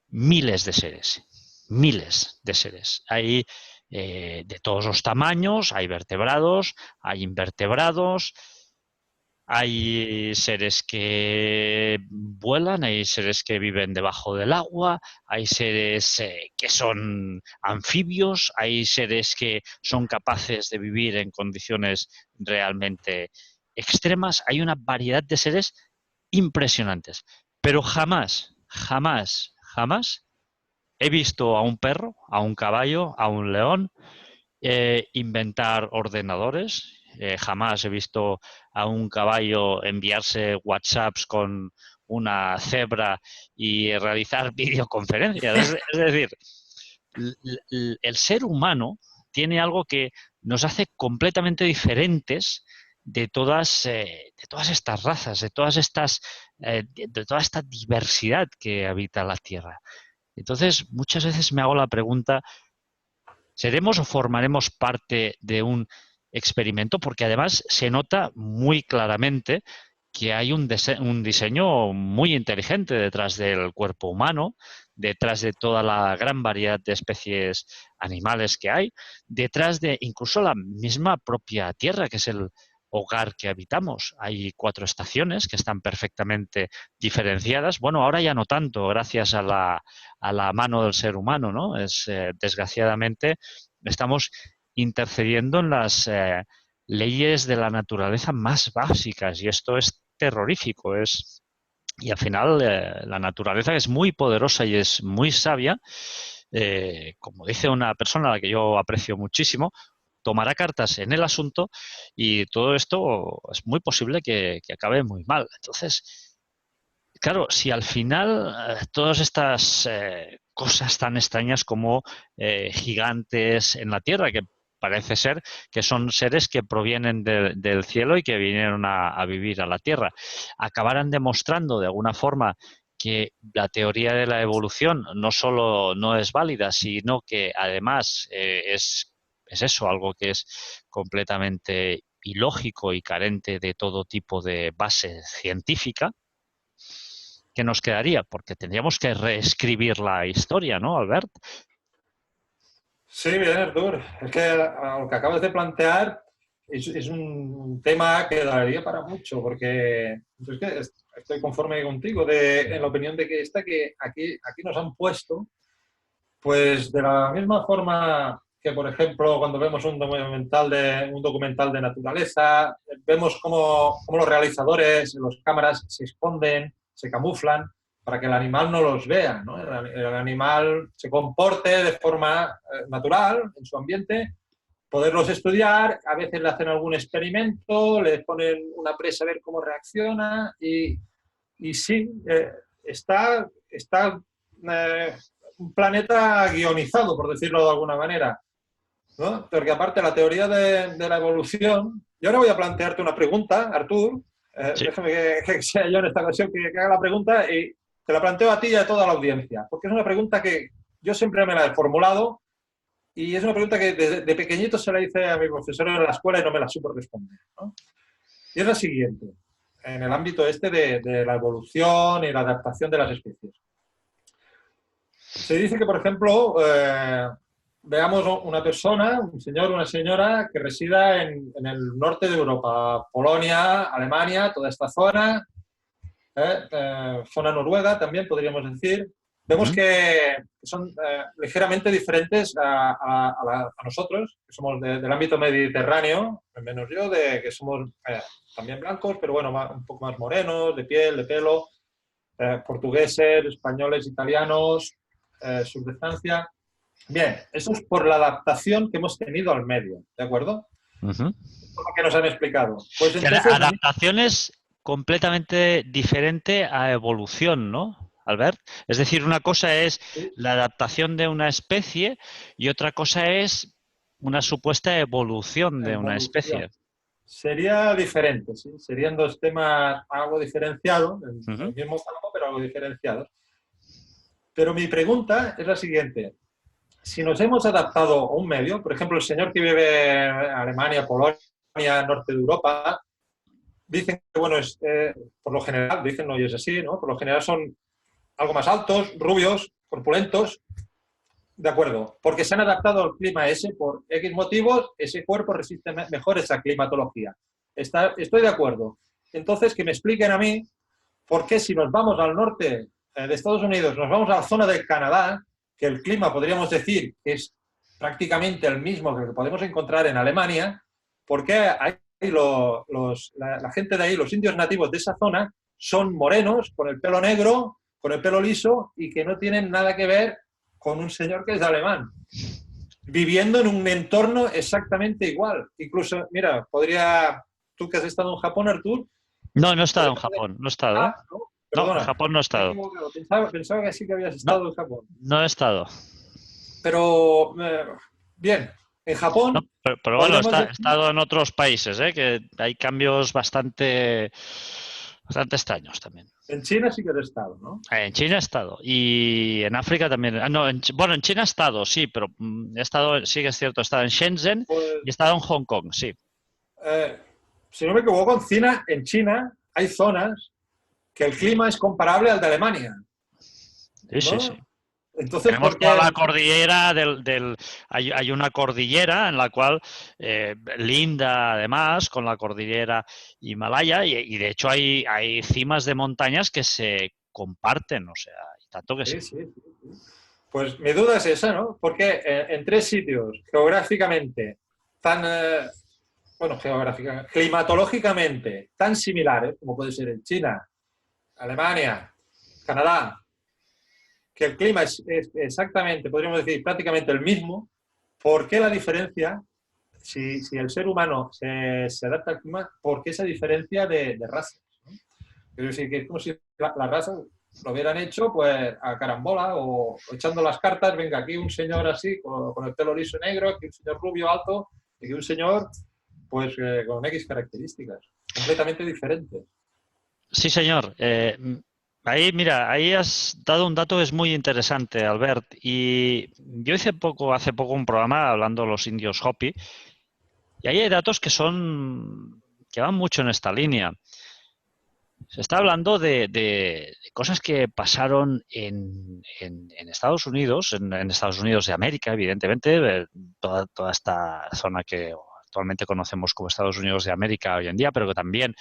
miles de seres, miles de seres. Hay de todos los tamaños, hay vertebrados, hay invertebrados, hay seres que vuelan, hay seres que viven debajo del agua, hay seres que son anfibios, hay seres que son capaces de vivir en condiciones realmente extremas. Hay una variedad de seres impresionantes, pero jamás he visto a un perro, a un caballo, a un león inventar ordenadores. Jamás he visto a un caballo enviarse WhatsApps con una cebra y realizar videoconferencias. Es decir, el ser humano tiene algo que nos hace completamente diferentes de todas estas razas, de toda esta diversidad que habita la Tierra. Entonces, muchas veces me hago la pregunta, ¿seremos o formaremos parte de un experimento? Porque además se nota muy claramente que hay un diseño muy inteligente detrás del cuerpo humano, detrás de toda la gran variedad de especies animales que hay, detrás de incluso la misma propia Tierra, que es el hogar que habitamos. Hay 4 estaciones que están perfectamente diferenciadas. Bueno, ahora ya no tanto, gracias a la mano del ser humano, ¿no? Desgraciadamente, estamos intercediendo en las leyes de la naturaleza más básicas y esto es terrorífico. Y al final la naturaleza es muy poderosa y es muy sabia. Como dice una persona a la que yo aprecio muchísimo, tomará cartas en el asunto y todo esto es muy posible que acabe muy mal. Entonces, claro, si al final todas estas cosas tan extrañas como gigantes en la Tierra, que parece ser que son seres que provienen del cielo y que vinieron a vivir a la Tierra, acabaran demostrando de alguna forma que la teoría de la evolución no solo no es válida, sino que además es eso, algo que es completamente ilógico y carente de todo tipo de base científica. ¿Qué nos quedaría? Porque tendríamos que reescribir la historia, ¿no, Albert?
Sí, bien, Artur. Es que lo que acabas de plantear es un tema que daría para mucho, porque es que estoy conforme contigo en la opinión de que aquí nos han puesto, pues de la misma forma que, por ejemplo, cuando vemos un documental de naturaleza, vemos cómo los realizadores, las cámaras se esconden, se camuflan para que el animal no los vea, ¿no? El animal se comporte de forma natural en su ambiente, poderlos estudiar, a veces le hacen algún experimento, le ponen una presa a ver cómo reacciona y sí, está un planeta guionizado, por decirlo de alguna manera, ¿no? Porque aparte la teoría de la evolución, y ahora voy a plantearte una pregunta, Artur,
Sí.
déjame que sea yo en esta ocasión que haga la pregunta y te la planteo a ti y a toda la audiencia, porque es una pregunta que yo siempre me la he formulado y es una pregunta que desde de pequeñito se la hice a mi profesor en la escuela y no me la supo responder, ¿no? Y es la siguiente, en el ámbito de la evolución y la adaptación de las especies. Se dice que, por ejemplo, veamos una persona, un señor, una señora que resida en el norte de Europa, Polonia, Alemania, toda esta zona, zona noruega también podríamos decir. Vemos que son ligeramente diferentes a nosotros, que somos del ámbito mediterráneo, al menos yo, que somos también blancos, pero bueno, un poco más morenos, de piel, de pelo, portugueses, españoles, italianos, sur de Francia. Bien, eso es por la adaptación que hemos tenido al medio, ¿de acuerdo?
Uh-huh.
Por lo que nos han explicado. Pues
Que la
entonces,
adaptación es completamente diferente a evolución, ¿no, Albert? Es decir, una cosa es la adaptación de una especie y otra cosa es una supuesta evolución de una
evolución.
especie.
Sería diferente, ¿sí? Serían dos temas algo diferenciados, en
Uh-huh.
el mismo campo, pero algo diferenciados. Pero mi pregunta es la siguiente. Si nos hemos adaptado a un medio, por ejemplo, el señor que vive en Alemania, Polonia, norte de Europa, dicen que, bueno, por lo general, dicen, no, y es así, ¿no? Por lo general son algo más altos, rubios, corpulentos, de acuerdo, porque se han adaptado al clima ese por X motivos, ese cuerpo resiste mejor esa climatología. Estoy de acuerdo. Entonces, que me expliquen a mí por qué si nos vamos al norte de Estados Unidos, nos vamos a la zona del Canadá, que el clima podríamos decir que es prácticamente el mismo que el que podemos encontrar en Alemania, ¿por qué la gente de ahí, los indios nativos de esa zona, son morenos, con el pelo negro, con el pelo liso y que no tienen nada que ver con un señor que es alemán, viviendo en un entorno exactamente igual? Incluso, mira, tú que has estado en Japón, Artur,
No, no he estado en Japón, no he estado, ¿eh?
no,
No, en
perdona,
Japón no he
me he
estado.
equivocado. Pensaba que sí que habías
No,
estado en Japón.
no he estado.
Pero, bien, En
No,
Japón
pero bueno,
podríamos
he
decir,
estado en otros países, que hay cambios bastante extraños también.
en China sí que he estado, ¿no?
En China he estado y en África también. No, bueno, en China he estado, sí, pero he estado, sí que es cierto, he estado en Shenzhen
Pues,
y he estado en Hong Kong, sí.
eh, si no me equivoco, en China hay zonas que el clima es comparable al de Alemania,
Sí, sí, sí.
¿no? Entonces,
Tenemos
¿por
toda la
qué?
cordillera hay una cordillera en la cual linda además con la cordillera Himalaya y de hecho hay cimas de montañas que se comparten, o sea, y tanto que sí.
Sí, sí, sí, sí. Pues mi duda es esa, ¿no? Porque en tres sitios geográficamente tan, bueno, geográficamente, climatológicamente tan similares, como puede ser en China, Alemania, Canadá, que el clima es exactamente, podríamos decir, prácticamente el mismo, ¿por qué la diferencia? Si el ser humano se adapta al clima, ¿por qué esa diferencia de razas? ¿No? Quiero decir que es como si la raza lo hubieran hecho pues a carambola o echando las cartas, venga, aquí un señor así, con el pelo liso negro, aquí un señor rubio alto, y aquí un señor pues con X características, completamente diferentes.
Sí, señor. Ahí, mira, ahí has dado un dato que es muy interesante, Albert. Y yo hace poco un programa hablando de los indios Hopi, y ahí hay datos que van mucho en esta línea. Se está hablando de cosas que pasaron en Estados Unidos, en Estados Unidos de América, evidentemente, toda esta zona que actualmente conocemos como Estados Unidos de América hoy en día, pero que también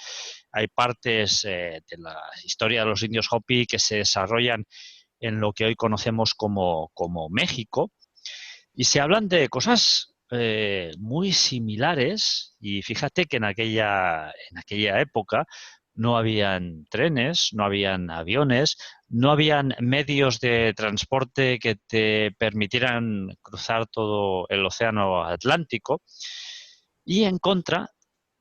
hay partes de la historia de los indios Hopi que se desarrollan en lo que hoy conocemos como México, y se hablan de cosas muy similares, y fíjate que en aquella época no habían trenes, no habían aviones, no habían medios de transporte que te permitieran cruzar todo el océano Atlántico, y en contra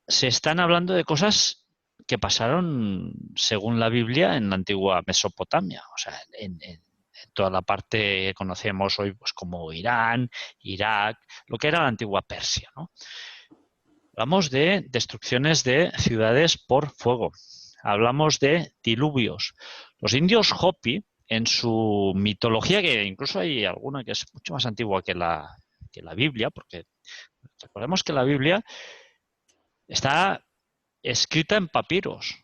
se están hablando de cosas que pasaron, según la Biblia, en la antigua Mesopotamia, o sea, en toda la parte que conocemos hoy pues como Irán, Irak, lo que era la antigua Persia, ¿no? Hablamos de destrucciones de ciudades por fuego, hablamos de diluvios. Los indios Hopi, en su mitología, que incluso hay alguna que es mucho más antigua que la Biblia, porque recordemos que la Biblia está escrita en papiros.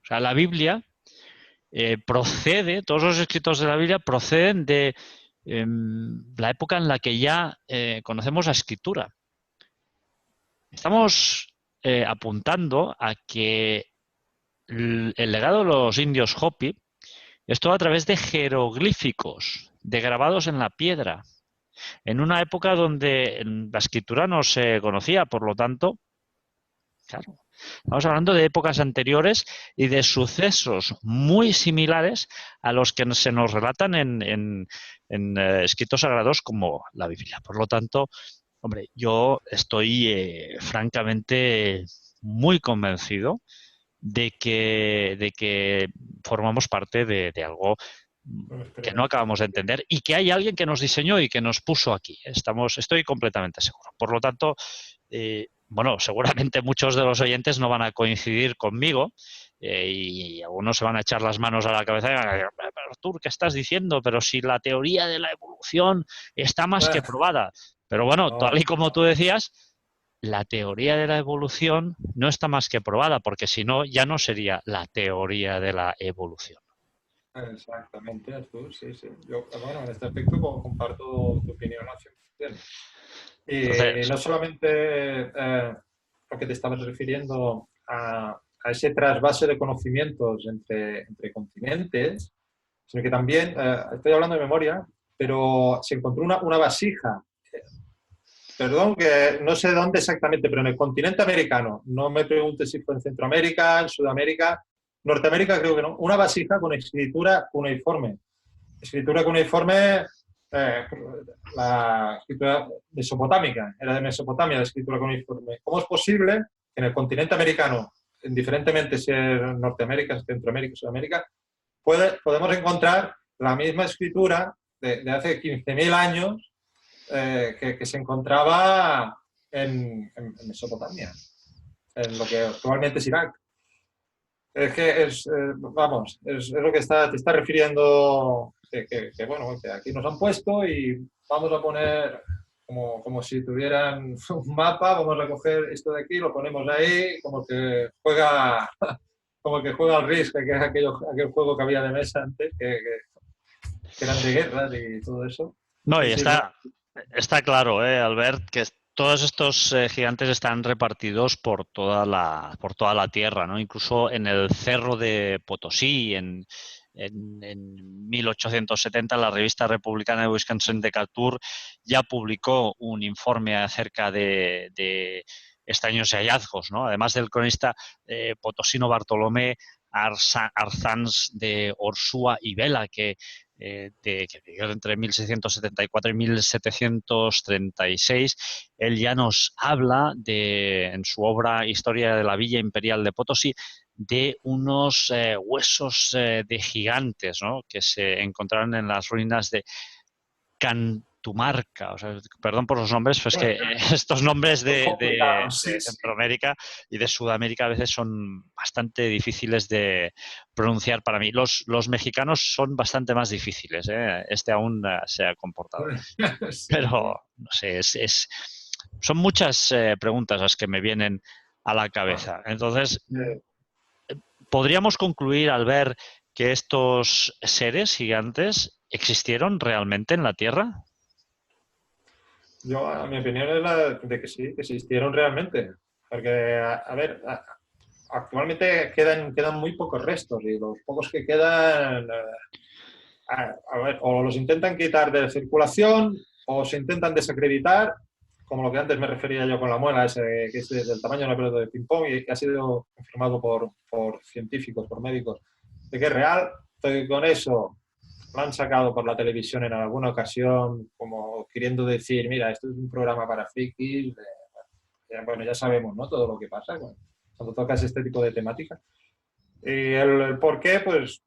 O sea, la Biblia todos los escritos de la Biblia proceden de la época en la que ya conocemos la escritura. Estamos apuntando a que el legado de los indios Hopi es todo a través de jeroglíficos, de grabados en la piedra, en una época donde la escritura no se conocía, por lo tanto, claro, estamos hablando de épocas anteriores y de sucesos muy similares a los que se nos relatan en escritos sagrados como la Biblia. Por lo tanto, hombre, yo estoy francamente muy convencido de que formamos parte de algo
Bueno,
que no
esperemos.
acabamos de entender y que hay alguien que nos diseñó y que nos puso aquí. Estoy completamente seguro. Por lo tanto, bueno, seguramente muchos de los oyentes no van a coincidir conmigo y algunos se van a echar las manos a la cabeza y van a decir, pero Artur, ¿qué estás diciendo? Pero si la teoría de la evolución está más que probada. Pero bueno, tal
No,
y como tú decías, la teoría de la evolución no está más que probada, porque si no, ya no sería la teoría de la evolución.
exactamente, Artur, sí, sí. Yo, bueno, en este aspecto comparto tu opinión al 100%. Y
Entonces,
no solamente porque te estabas refiriendo a ese trasvase de conocimientos entre continentes, sino que también, estoy hablando de memoria, pero se encontró una vasija, perdón, que no sé dónde exactamente, pero en el continente americano, no me preguntes si fue en Centroamérica, en Sudamérica, Norteamérica creo que no, una vasija con escritura cuneiforme, eh, la escritura mesopotámica, era de Mesopotamia la escritura cuneiforme. ¿Cómo es posible que en el continente americano, indiferentemente si es Norteamérica, Centroamérica, Sudamérica, podemos encontrar la misma escritura de hace 15.000 años que se encontraba en Mesopotamia, en lo que actualmente es Irak. Es que vamos, es lo que te está refiriendo, bueno, que aquí nos han puesto y vamos a poner como si tuvieran un mapa, vamos a coger esto de aquí, lo ponemos ahí, como que juega al Risk, que es aquel juego que había de mesa antes, que eran de guerras y todo eso.
No,
Sí,
y
sí, no.
está claro, Albert, que todos estos gigantes están repartidos por toda la Tierra, ¿no? Incluso en el Cerro de Potosí, en 1870, la revista republicana de Wisconsin Decatur ya publicó un informe acerca de extraños hallazgos, ¿no? Además del cronista potosino Bartolomé Arzans de Orsúa y Vela, que vivió entre 1674 y 1736, él ya nos habla en su obra Historia de la Villa Imperial de Potosí, de unos huesos de gigantes, ¿no?, que se encontraron en las ruinas de Cantumarca. O sea, perdón por los nombres, pero es que estos nombres
Son complicados,
de
sí, sí.
Centroamérica y de Sudamérica a veces son bastante difíciles de pronunciar para mí. Los mexicanos son bastante más difíciles, ¿eh? Este aún se ha comportado.
Sí,
Pero, no sé, son muchas preguntas las que me vienen a la
bueno,
cabeza. Entonces,
eh,
¿podríamos concluir al ver que estos seres gigantes existieron realmente en la Tierra?
yo, a mi opinión es la de que sí, que existieron realmente. Porque, a ver, actualmente quedan muy pocos restos y los pocos que quedan, a ver, o los intentan quitar de circulación o se intentan desacreditar, como lo que antes me refería yo con la muela, ese, que es del tamaño de una pelota de ping-pong y que ha sido confirmado por científicos, por médicos, de que es real. Entonces, con eso lo han sacado por la televisión en alguna ocasión, como queriendo decir, mira, esto es un programa para frikis. Bueno, ya sabemos, ¿no?, todo lo que pasa cuando tocas este tipo de temática. Y el por qué, pues,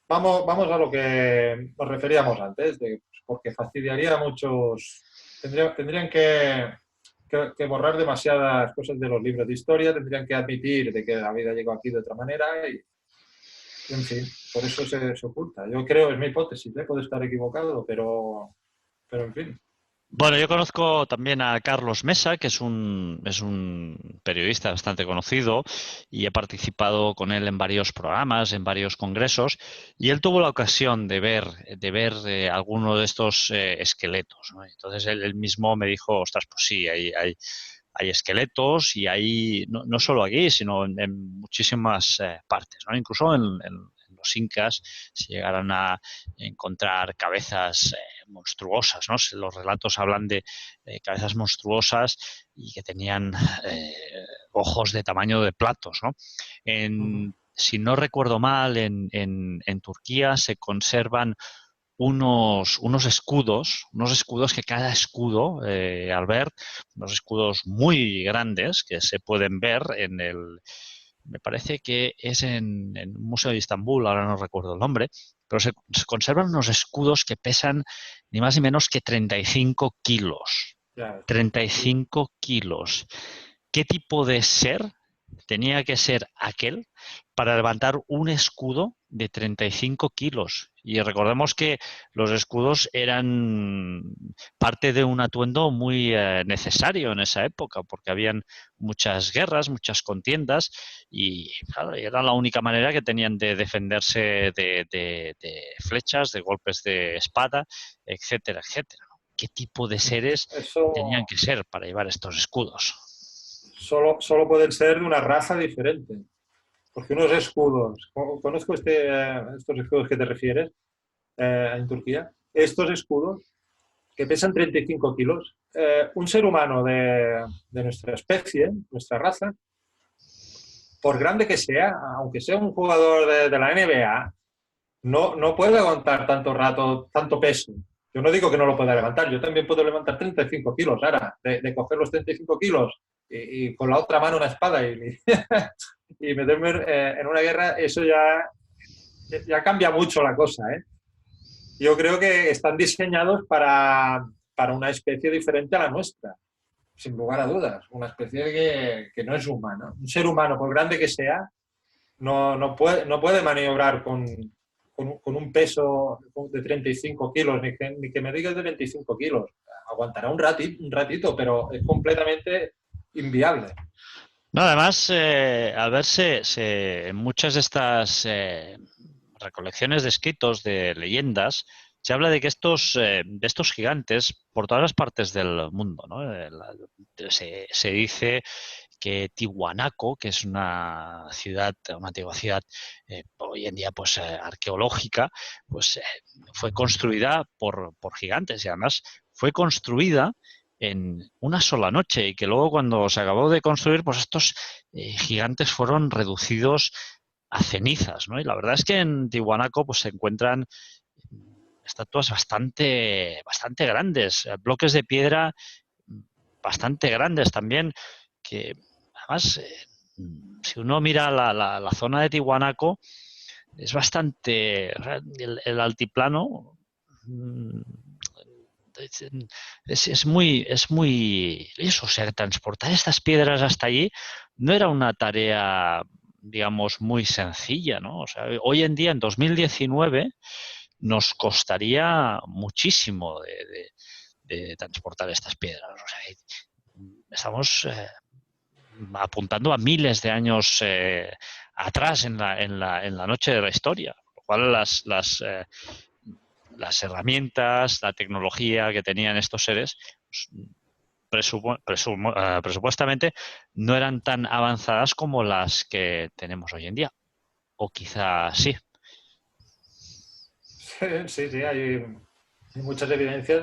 vamos a lo que nos referíamos antes, pues, porque fastidiaría a muchos. Tendrían que borrar demasiadas cosas de los libros de historia, tendrían que admitir de que la vida llegó aquí de otra manera y en fin, por eso se oculta. Yo creo, es mi hipótesis, puedo estar equivocado, pero en fin.
Bueno, yo conozco también a Carlos Mesa, que es un periodista bastante conocido y he participado con él en varios programas, en varios congresos, y él tuvo la ocasión de ver alguno de estos esqueletos, ¿no? Entonces él mismo me dijo, ostras, pues sí, hay esqueletos y hay, no solo aquí, sino en muchísimas partes, ¿no? Incluso en los incas se llegaron a encontrar cabezas monstruosas, ¿no? Los relatos hablan de cabezas monstruosas y que tenían eh, ojos de tamaño de platos, ¿no? Si no recuerdo mal, en Turquía se conservan unos escudos que cada escudo, Albert, unos escudos muy grandes que se pueden ver me parece que es en un museo de Estambul, ahora no recuerdo el nombre, pero se conservan unos escudos que pesan ni más ni menos que 35 kilos.
Ya, sí.
35 kilos. ¿Qué tipo de ser tenía que ser aquel para levantar un escudo de 35 kilos? Y recordemos que los escudos eran parte de un atuendo muy necesario en esa época, porque habían muchas guerras, muchas contiendas, y claro, era la única manera que tenían de defenderse de flechas, de golpes de espada, etcétera, etcétera. ¿Qué tipo de seres tenían
Eso
que ser para llevar estos escudos?
solo pueden ser de una raza diferente. Porque unos escudos, conozco estos escudos que te refieres en Turquía, estos escudos que pesan 35 kilos, un ser humano de nuestra especie, nuestra raza, por grande que sea, aunque sea un jugador de la NBA, no puede aguantar tanto rato, tanto peso. Yo no digo que no lo pueda levantar, yo también puedo levantar 35 kilos, ahora, de coger los 35 kilos y con la otra mano una espada y meterme en una guerra, eso ya cambia mucho la cosa, ¿eh? yo creo que están diseñados para una especie diferente a la nuestra, sin lugar a dudas. Una especie que no es humana. Un ser humano, por grande que sea, no puede maniobrar con un peso de 35 kilos, ni que me digas de 25 kilos. Aguantará un ratito, pero es completamente inviable.
No, además, al verse en muchas de estas recolecciones de escritos, de leyendas, se habla de que de estos gigantes, por todas las partes del mundo, ¿no? Se dice que Tiwanaku, que es una ciudad, una antigua ciudad hoy en día pues arqueológica, pues fue construida por gigantes y además fue construida en una sola noche y que luego cuando se acabó de construir, pues estos gigantes fueron reducidos a cenizas, ¿no? Y la verdad es que en Tiwanaku pues se encuentran estatuas bastante grandes, bloques de piedra bastante grandes también, que además, si uno mira la zona de Tiwanaku, es bastante, o sea, el altiplano es muy, eso, o sea, transportar estas piedras hasta allí no era una tarea, digamos, muy sencilla, ¿no? O sea, hoy en día, en 2019, nos costaría muchísimo de transportar estas piedras. O sea, estamos apuntando a miles de años atrás en la noche de la historia, por lo cual las herramientas, la tecnología que tenían estos seres, pues, presupuestamente no eran tan avanzadas como las que tenemos hoy en día. O quizá sí.
Sí, sí, hay muchas evidencias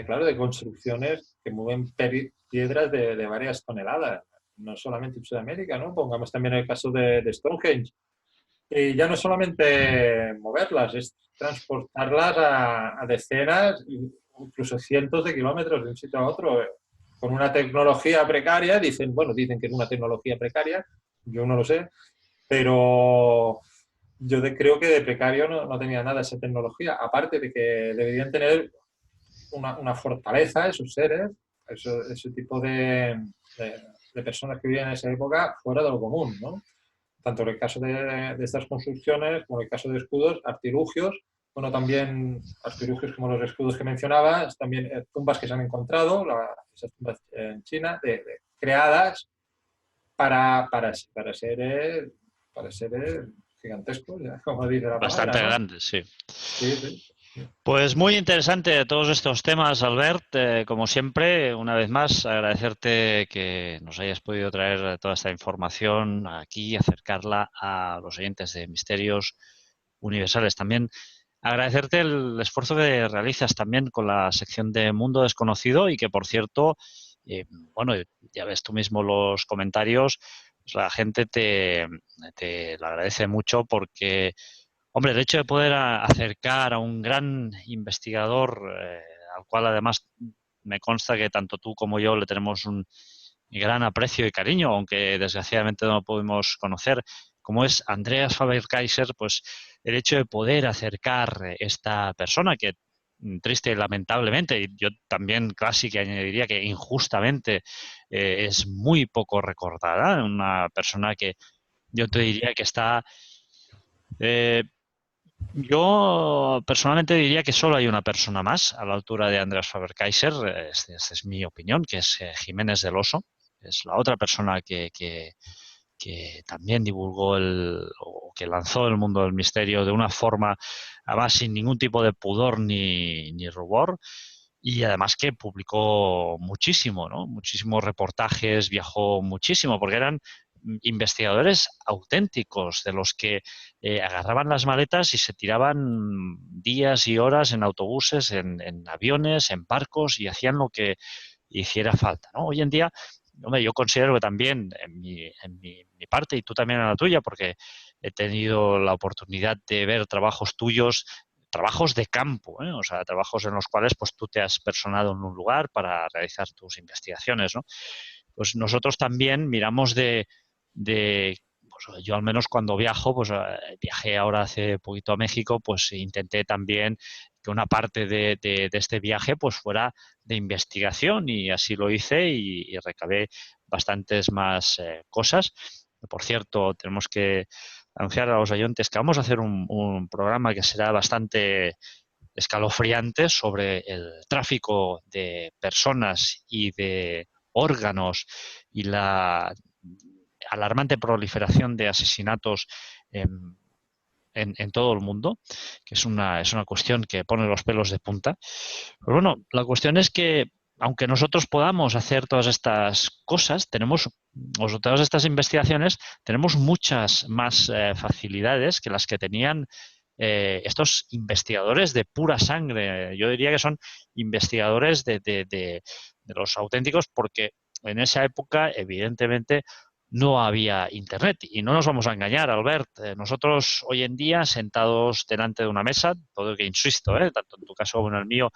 claro, de construcciones que mueven piedras de varias toneladas, no solamente en Sudamérica, ¿no? Pongamos también el caso de Stonehenge. Y ya no es solamente moverlas, es transportarlas a decenas, incluso cientos de kilómetros de un sitio a otro, con una tecnología precaria. Dicen que es una tecnología precaria, yo no lo sé, pero creo que de precario no tenía nada esa tecnología, aparte de que deberían tener una fortaleza esos seres, ese tipo de, de personas que vivían en esa época fuera de lo común, ¿no? Tanto en el caso de estas construcciones como en el caso de escudos, artilugios, bueno, también artilugios como los escudos que mencionabas, también tumbas que se han encontrado, esas tumbas en China, creadas para seres gigantescos, ya, como dice la palabra,
Bastante
¿no?
grandes, sí.
Sí, sí.
Pues muy interesante todos estos temas, Albert. Como siempre, una vez más, agradecerte que nos hayas podido traer toda esta información aquí, acercarla a los oyentes de Misterios Universales. También agradecerte el esfuerzo que realizas también con la sección de Mundo Desconocido y que, por cierto, bueno, ya ves tú mismo los comentarios, pues la gente te lo agradece mucho porque hombre, el hecho de poder acercar a un gran investigador, al cual además me consta que tanto tú como yo le tenemos un gran aprecio y cariño, aunque desgraciadamente no lo podemos conocer, como es Andreas Faber-Kaiser, pues el hecho de poder acercar esta persona que triste y lamentablemente, y yo también casi que añadiría que injustamente es muy poco recordada, una persona que yo te diría que está eh, yo personalmente diría que solo hay una persona más a la altura de Andreas Faber-Kaiser, esta es mi opinión, que es Jiménez del Oso, es la otra persona que también divulgó o que lanzó el mundo del misterio de una forma, además sin ningún tipo de pudor ni rubor, y además que publicó muchísimo, ¿no? Muchísimos reportajes, viajó muchísimo, porque eran investigadores auténticos, de los que agarraban las maletas y se tiraban días y horas en autobuses, en aviones, en barcos y hacían lo que hiciera falta, ¿no? Hoy en día, hombre, yo considero que también en mi parte y tú también en la tuya, porque he tenido la oportunidad de ver trabajos tuyos, trabajos de campo, ¿eh? O sea, trabajos en los cuales pues tú te has personado en un lugar para realizar tus investigaciones, ¿no? Pues nosotros también miramos de pues yo al menos cuando viajo, pues viajé ahora hace poquito a México, pues intenté también que una parte de este viaje pues fuera de investigación y así lo hice y recabé bastantes más cosas. Por cierto, tenemos que anunciar a los oyentes que vamos a hacer un programa que será bastante escalofriante sobre el tráfico de personas y de órganos y la alarmante proliferación de asesinatos en todo el mundo, que es una cuestión que pone los pelos de punta. Pero bueno, la cuestión es que aunque nosotros podamos hacer todas estas cosas, o todas estas investigaciones, tenemos muchas más facilidades que las que tenían estos investigadores de pura sangre. Yo diría que son investigadores de los auténticos, porque en esa época, evidentemente, no había Internet. Y no nos vamos a engañar, Albert. Nosotros hoy en día, sentados delante de una mesa, todo que insisto, tanto en tu caso como en el mío,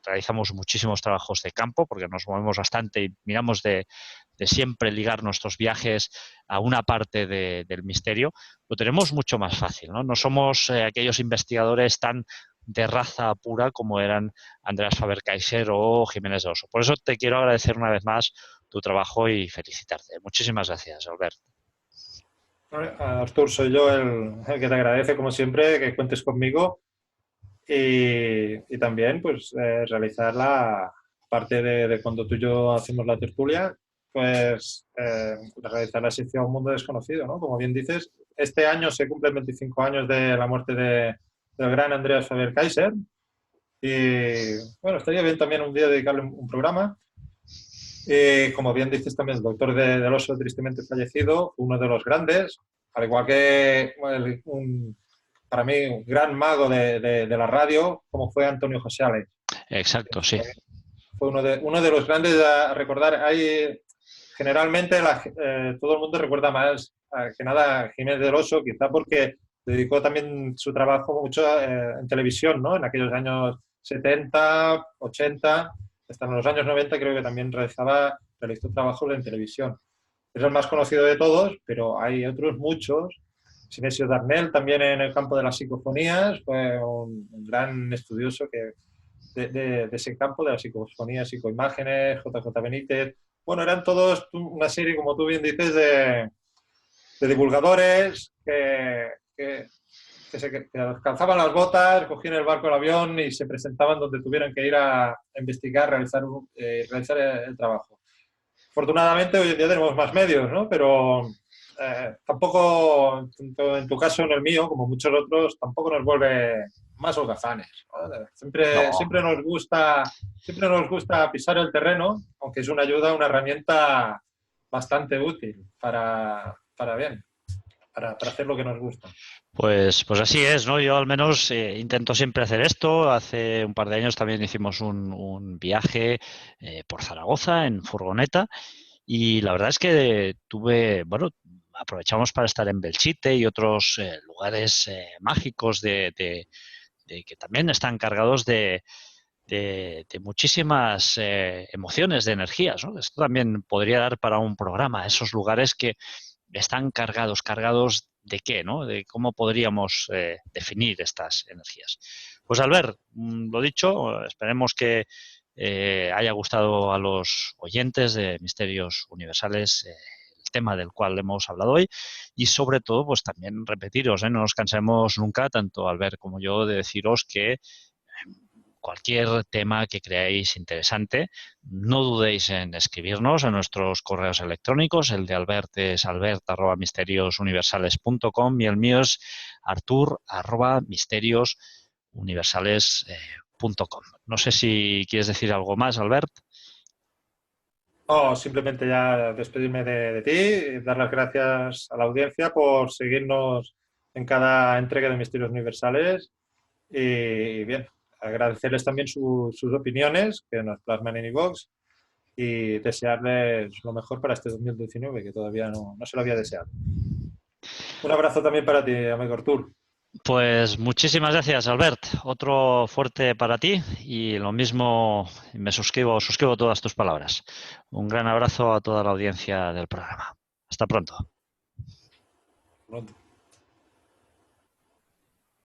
realizamos muchísimos trabajos de campo porque nos movemos bastante y miramos de siempre ligar nuestros viajes a una parte del misterio, lo tenemos mucho más fácil, ¿no? No somos aquellos investigadores tan de raza pura como eran Andreas Faber-Kaiser o Jiménez de Oso. Por eso te quiero agradecer una vez más tu trabajo y felicitarte. Muchísimas gracias, Albert.
Artur, soy yo el que te agradece, como siempre, que cuentes conmigo y también pues realizar la parte de cuando tú y yo hacemos la tertulia, pues realizar la sección Mundo Desconocido, ¿no? Como bien dices, este año se cumplen 25 años de la muerte del gran Andreas Faber-Kaiser y bueno, estaría bien también un día dedicarle un programa. Como bien dices también, el doctor del Oso, tristemente fallecido, uno de los grandes, al igual que para mí un gran mago de la radio, como fue Antonio José Alex.
Exacto, sí.
Fue uno de los grandes a recordar. Generalmente todo el mundo recuerda más que nada a Jiménez del Oso, quizá porque dedicó también su trabajo mucho en televisión, ¿no? En aquellos años 70, 80, hasta en los años 90 creo que también realizó trabajos en televisión. Es el más conocido de todos, pero hay otros muchos. Sinesio Darnell también en el campo de las psicofonías, fue un gran estudioso de ese campo, de las psicofonías, psicoimágenes, JJ Benítez. Bueno, eran todos una serie, como tú bien dices, de divulgadores que calzaban las botas, cogían el barco, el avión y se presentaban donde tuvieran que ir a investigar, realizar el trabajo. Afortunadamente hoy en día tenemos más medios, ¿no? Pero tampoco, tanto en tu caso, en el mío, como muchos otros, tampoco nos vuelve más holgazanes, ¿no? Siempre nos gusta pisar el terreno, aunque es una ayuda, una herramienta bastante útil para hacer lo que nos gusta.
Pues así es, ¿no? Yo al menos intento siempre hacer esto. Hace un par de años también hicimos un viaje por Zaragoza en furgoneta y la verdad es que aprovechamos para estar en Belchite y otros lugares mágicos que también están cargados de muchísimas emociones, de energías, ¿no? Esto también podría dar para un programa, esos lugares que están cargados de qué, ¿no? De cómo podríamos definir estas energías. Pues Albert, lo dicho, esperemos que haya gustado a los oyentes de Misterios Universales el tema del cual hemos hablado hoy y sobre todo, pues también repetiros, no nos cansemos nunca, tanto Albert como yo, de deciros que cualquier tema que creáis interesante, no dudéis en escribirnos a nuestros correos electrónicos. El de Albert es albert@misteriosuniversales.com y el mío es artur@misteriosuniversales.com. No sé si quieres decir algo más, Albert.
No, simplemente ya despedirme de ti y dar las gracias a la audiencia por seguirnos en cada entrega de Misterios Universales y bien, agradecerles también sus opiniones que nos plasman en iVoox y desearles lo mejor para este 2019, que todavía no se lo había deseado. Un abrazo también para ti, amigo Artur.
Pues muchísimas gracias, Albert. Otro fuerte para ti y lo mismo suscribo todas tus palabras. Un gran abrazo a toda la audiencia del programa. Hasta pronto.
Pronto.